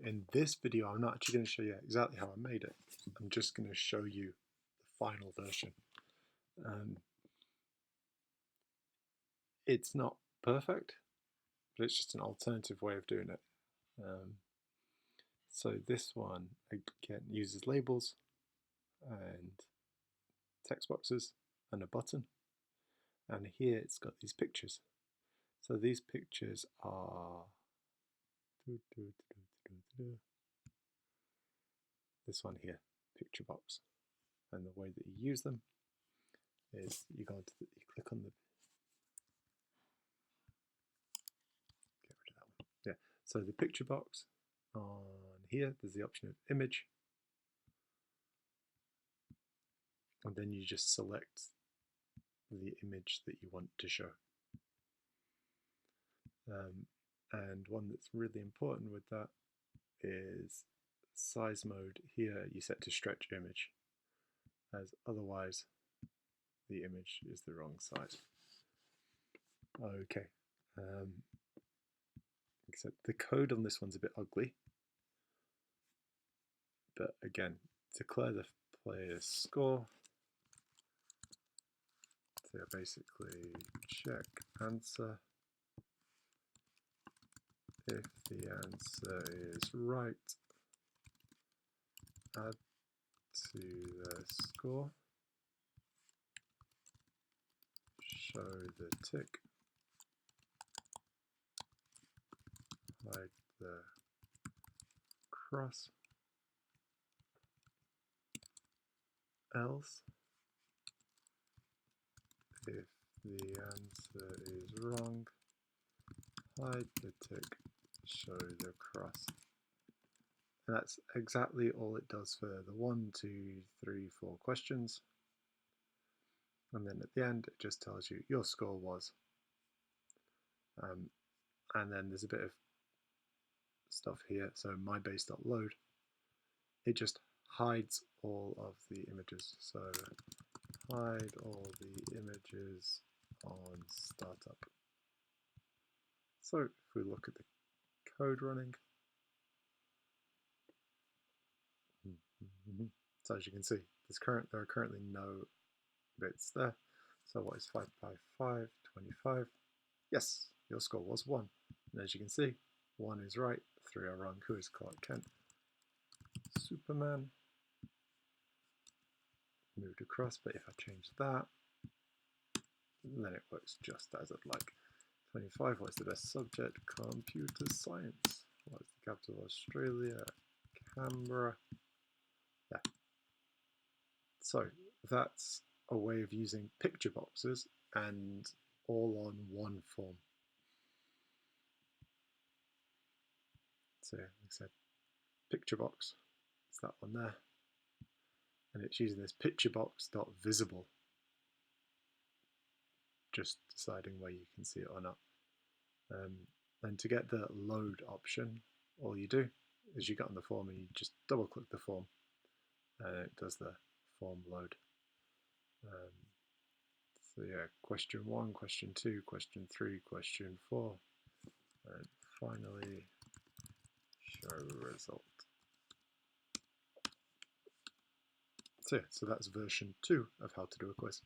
in this video, I'm not actually going to show you exactly how I made it. I'm just going to show you the final version. It's not perfect, but it's just an alternative way of doing it. So this one, again, uses labels and text boxes and a button. And here it's got these pictures. So these pictures are this one here, picture box. And the way that you use them is you go into you click on the get rid of that one. Yeah. So the picture box on here, there's the option of image. And then you just select the image that you want to show. And one that's really important with that is size mode. Here you set to stretch image, as otherwise the image is the wrong size. Okay, except the code on this one's a bit ugly, but again, declare the player's score. So basically check answer. If the answer is right, add to the score, show the tick, hide the cross, else if the answer is wrong, hide the tick, show the cross. And that's exactly all it does for the 1, 2, 3, 4 questions. And then at the end, it just tells you your score was. And then there's a bit of stuff here. So mybase.load, it just hides all of the images. So hide all the images on startup. So if we look at the code running, so as you can see, there are currently no bits there. So what is 5 by 5? 25. Yes, your score was 1. And as you can see, 1 is right, 3 are wrong. Who is Clark Kent? Superman. Moved across, but if I change that, then it works just as I'd like. 25, what is the best subject? Computer science. What is the capital of Australia? Canberra. Yeah. So that's a way of using picture boxes and all on one form. So like I said, picture box, it's that one there. And it's using this PictureBox.visible, just deciding where you can see it or not. And to get the load option, all you do is you get on the form and you just double click the form and it does the form load. So yeah, question 1, question 2, question 3, question 4, and finally show result. So yeah, so that's version 2 of how to do a quiz.